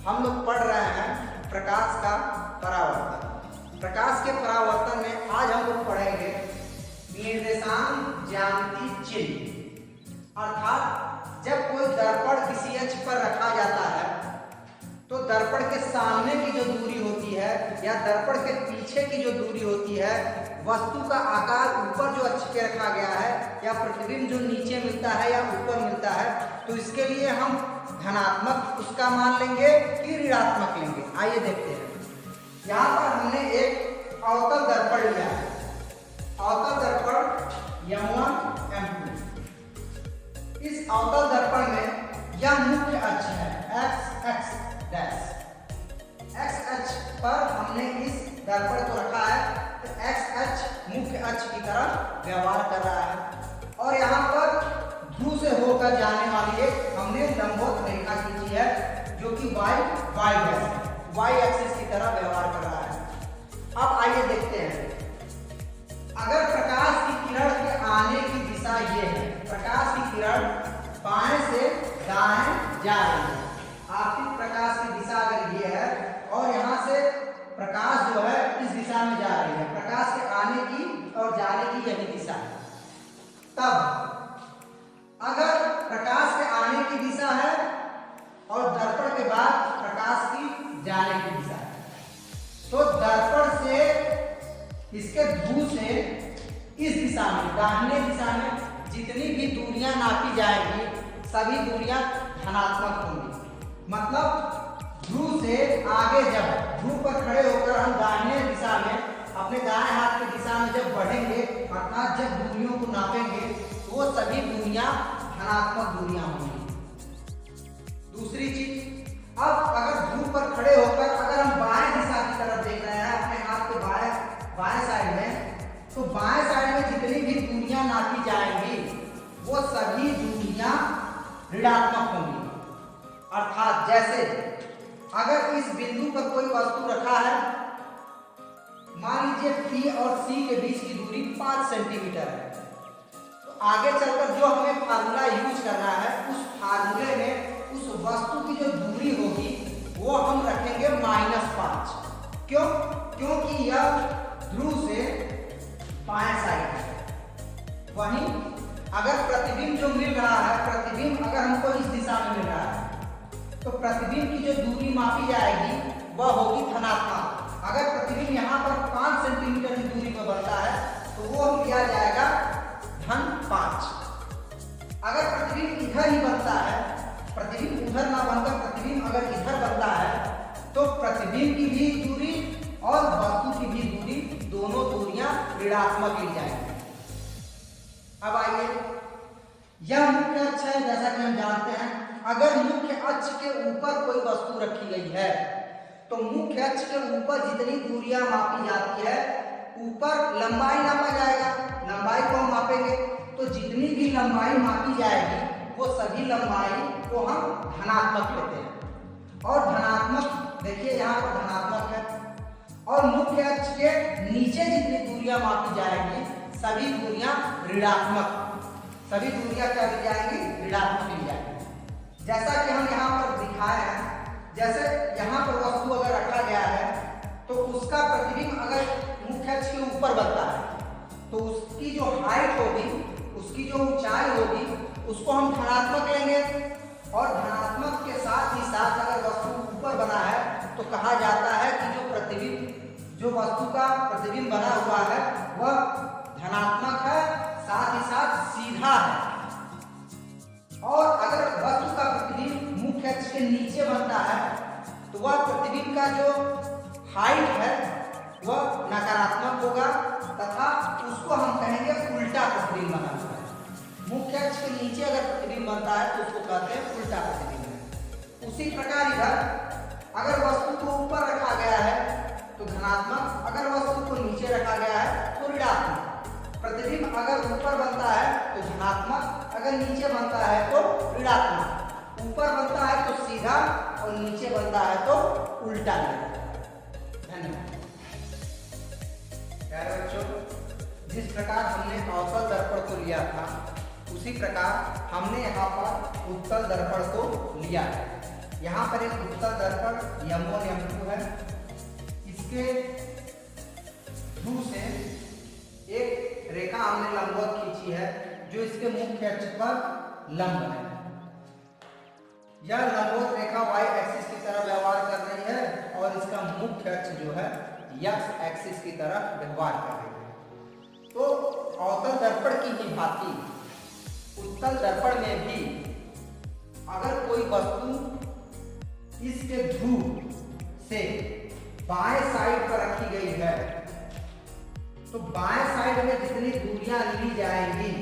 हम लोग पढ़ रहे हैं प्रकाश का परावर्तन। प्रकाश के परावर्तन में आज हम लोग पढ़ेंगे निर्देशांक ज्यामिति चिन्ह। अर्थात जब कोई दर्पण किसी अक्ष पर रखा जाता है तो दर्पण के सामने की जो दूरी होती है या दर्पण के पीछे की जो दूरी होती है, वस्तु का आकार ऊपर जो अक्ष पे रखा गया है या प्रतिबिंब जो नीचे मिलता है या ऊपर मिलता है, तो इसके लिए हम धनात्मक उसका मान लेंगे कि ऋणात्मक लेंगे। आइए देखते हैं। यहाँ पर हमने एक अवतल दर्पण लिया है, अवतल दर्पण M1 M2। इस अवतल दर्पण में यह मुख्य अक्ष है x अक्ष पर हमने इस दर्पण को रखा है, तो x अक्ष मुख्य अक्ष की तरह व्यवहार कर रहा है और यहाँ पर ध्रुव से होकर जाने वाली एक हमने लंबवत रेखा खींची है जो कि y एक्सिस की तरह व्यवहार कर रहा है। अब आइए देखते हैं, अगर प्रकाश की किरण के आने की दिशा ये है, प्रकाश की किरण बाएं से दाएं जा रही है, आपतित प्रकाश की दिशा अगर ये है और यहाँ से प्रकाश जो है इस दिशा में जा रही है, प्रकाश के आने की और जाने की यही दिशा है। तब अगर प्रकाश के आने की दिशा है और दर्पण के बाद प्रकाश की जाने की दिशा है, तो दर्पण से इसके ध्रुव से इस दिशा में दाहिने दिशा में जितनी भी दूरियां नापी जाएंगी सभी दूरियां धनात्मक होंगी। मतलब ध्रुव से आगे जब ध्रुव पर खड़े होकर हम दाहिने दिशा में अपने दाएं हाथ की दिशा में जब बढ़ेंगे, अर्थात जब दूरियों को नापेंगे, तो वो सभी दूरियां धनात्मक दूरियां होंगी। दूसरी चीज, अब अगर ध्रुव पर खड़े होकर अगर हम बाएं दिशा की तरफ देख रहे हैं अपने हाथ के बाएं साइड में, तो बाएं साइड में जितनी भी दूरियां नापी जाएंगी वो सभी दूरियां ऋणात्मक होंगी। अर्थात जैसे अगर इस बिंदु पर कोई वस्तु रखा है, मान लीजिए P और C के बीच की दूरी 5 सेंटीमीटर है, तो आगे चलकर जो हमें फार्मूला यूज करना है उस फार्मूले में उस वस्तु की जो दूरी होगी वो हम रखेंगे -5। क्यों? क्योंकि यह ध्रुव से बाएं साइड है। वहीं अगर प्रतिबिंब जो मिल रहा है, प्रतिबिंब अगर हमको इस दिशा में मिल रहा है, तो प्रतिबिंब की जो दूरी मापी जाएगी वह होगी धनात्मक। अगर प्रतिबिंब यहाँ पर 5 सेंटीमीटर की दूरी पर बनता है तो वो लिया जाएगा -5। अगर प्रतिबिंब इधर ही बनता है, प्रतिबिंब उधर ना बनकर प्रतिबिंब अगर इधर बनता है, तो प्रतिबिंब की भी दूरी और वस्तु की भी दूरी, दोनों दूरियां ऋणात्मक ली जाएंगी। अब आइए, यह मुख्य अक्ष है। जैसा कि हम जानते हैं, अगर मुख्य अक्ष के ऊपर कोई वस्तु रखी गई है तो मुख्य अक्ष के ऊपर जितनी दूरियां मापी जाती है, ऊपर लंबाई नापा जाएगा, लंबाई को हम मापेंगे, तो जितनी भी लंबाई मापी जाएगी वो सभी लंबाई को हम धनात्मक लेते हैं। और धनात्मक देखिए यहाँ पर धनात्मक है, और मुख्य अक्ष के नीचे जितनी दूरियां मापी जाएंगी सभी दूरियां ऋणात्मक, सभी दूरियां क्या ली जाएंगी? ऋणात्मक ली जाएंगी। जैसा कि हम यहाँ पर दिखाए हैं, जैसे यहाँ पर वस्तु अगर रखा गया है तो उसका प्रतिबिंब अगर मुख्य अक्ष के ऊपर बनता है तो उसकी जो हाइट होगी, उसकी जो ऊंचाई होगी, उसको हम धनात्मक लेंगे। और धनात्मक के साथ ही साथ अगर वस्तु ऊपर बना है तो कहा जाता है कि जो प्रतिबिंब, जो वस्तु का प्रतिबिंब बना हुआ है वह धनात्मक है, साथ ही साथ सीधा है। और अगर वस्तु का प्रतिबिंब मुख्य अक्ष के नीचे बनता है तो वह प्रतिबिंब का जो हाइट है वह नकारात्मक होगा तथा उसको हम कहेंगे उल्टा प्रतिबिंब बना हुआ है। मुख्य अक्ष के नीचे अगर प्रतिबिंब बनता है तो उसको कहते हैं उल्टा प्रतिबिंब। उसी प्रकार इधर अगर वस्तु को ऊपर रखा गया है तो धनात्मक, अगर वस्तु को नीचे रखा गया है तो ऋणात्मक। प्रतिबिंब अगर ऊपर बनता है तो धनात्मक, अगर नीचे बनता है तो ऋणात्मक। ऊपर बनता है तो सीधा और नीचे बनता है तो उल्टा। धन्यवाद। प्यारे बच्चों, जिस प्रकार हमने अवतल दर्पण को लिया था उसी प्रकार हमने यहाँ पर उत्तल दर्पण को लिया है। यहाँ पर एक उत्तल दर्पण M1 M2 है, इसके थ्रू से एक रेखा हमने लंबवत खींची है जो इसके मुख्य अक्ष पर लंब है। यह लंबवत रेखा y एक्सिस की तरह व्यवहार कर रही है और इसका मुख्य अक्ष जो है x एक्सिस की तरह व्यवहार कर रही है। तो अवतल दर्पण की ही भांति उत्तल दर्पण में भी अगर कोई वस्तु इसके ध्रुव से बाएं साइड पर रखी गई है तो बाएं साइड में जितनी दूरियां ली जाएंगी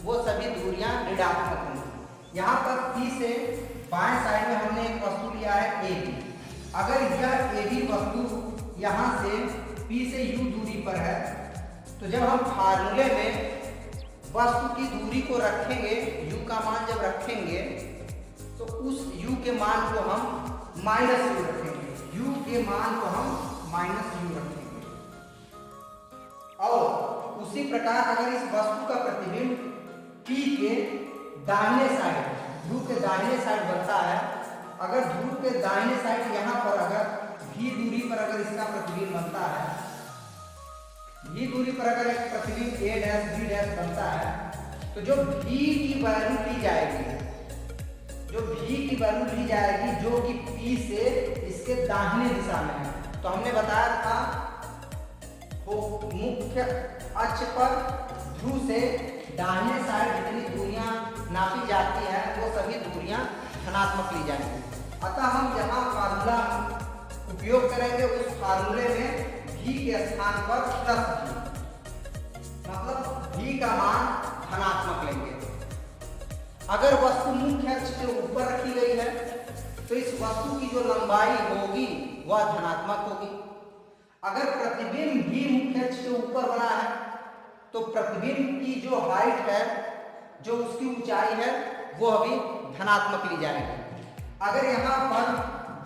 वो सभी दूरियां ऋणात्मक होंगी। यहाँ पर P से बाएं साइड में हमने एक वस्तु लिया है AB। अगर यह AB वस्तु यहाँ से P से U दूरी पर है तो जब हम फार्मूले में वस्तु की दूरी को रखेंगे, U का मान जब रखेंगे तो उस U के मान को हम माइनस U रखेंगे, U के मान को हम माइनस U रखेंगे। और उसी प्रकार अगर इस वस्तु का प्रतिबिंब P के दाहिने साइड, ध्रुव के दाहिने साइड बनता है, अगर ध्रुव के दाहिने साइड यहाँ पर अगर V दूरी पर अगर इसका प्रतिबिंब बनता है, V दूरी पर अगर एक प्रतिबिंब A डैश B डैश बनता है तो जो V की वैल्यू ली जाएगी, जो V की वैल्यू ली जाएगी जो कि P से इसके दाहिने दिशा में है। तो हमने बताया था मुख्य अक्ष पर ध्रुव से दाहिने साइड जितनी दूरियां नापी जाती है वो सभी दूरियां धनात्मक ली जाएंगी। अतः हम यहाँ फार्मूला उपयोग करेंगे, उस फार्मूले में V के स्थान पर प्लस V, मतलब V का मान धनात्मक लेंगे। अगर वस्तु मुख्य अक्ष के ऊपर रखी गई है तो इस वस्तु की जो लंबाई होगी वह धनात्मक होगी। अगर प्रतिबिंब भी मुख्य अक्ष के ऊपर बना है तो प्रतिबिंब की जो हाइट है, जो उसकी ऊंचाई है, वो भी धनात्मक ली जाएगी। अगर यहाँ पर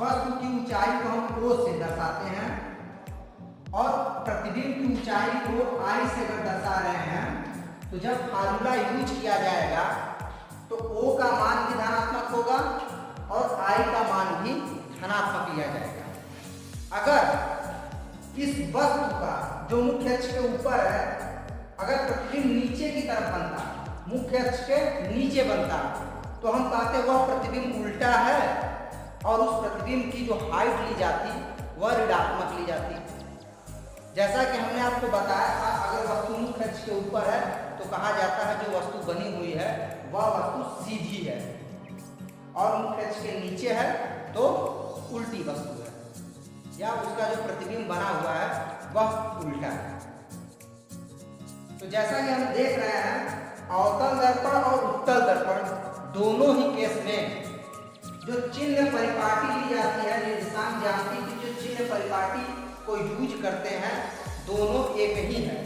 वस्तु की ऊंचाई को हम O से दर्शाते हैं और प्रतिबिंब की ऊंचाई को I से अगर दर्शा रहे हैं तो जब फार्मूला यूज किया जाएगा तो O का मान भी धनात्मक होगा और I का मान भी धनात्मक लिया जाएगा। अगर इस वस्तु का जो मुख्य अक्ष के ऊपर है अगर प्रतिबिंब नीचे की तरफ बनता, मुख्य अक्ष के नीचे बनता तो हम कहते वह प्रतिबिंब उल्टा है और उस प्रतिबिंब की जो हाइट ली जाती वह ऋणात्मक ली जाती। जैसा कि हमने आपको बताया था, अगर वस्तु मुख्य अक्ष के ऊपर है तो कहा जाता है जो वस्तु बनी हुई है वह वस्तु सीधी है और मुख्य अक्ष के नीचे है तो उल्टी वस्तु है या उसका जो प्रतिबिंब बना हुआ है वह उल्टा है। तो जैसा कि हम देख रहे हैं अवतल दर्पण और उत्तल दर्पण दोनों ही केस में जो चिन्ह परिपाटी ली जाती है, निर्देशांक ज्यामिति की जो चिन्ह परिपाटी को यूज करते हैं दोनों एक ही है,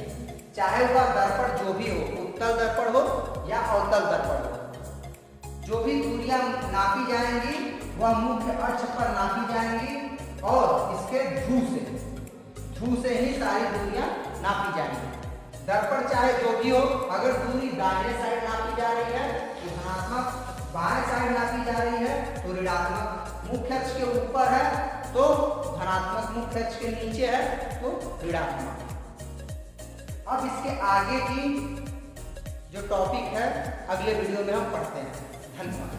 चाहे वह दर्पण जो भी हो, उत्तल दर्पण हो या अवतल दर्पण हो। जो भी दूरियां नापी जाएंगी वह मुख्य अक्ष पर नापी जाएंगी और इसके ध्रुव से ही सारी दूरियां नापी जाएंगी। दर्पण चाहे जो भी हो, अगर दूरी दाहिने साइड नापी जा रही है तो धनात्मक, बाएं साइड नापी जा रही है तो ऋणात्मक, मुख्य अक्ष के ऊपर है तो धनात्मक, मुख्य अक्ष के नीचे है तो ऋणात्मक। अब इसके आगे की जो टॉपिक है अगले वीडियो में हम पढ़ते हैं। धन्यवाद।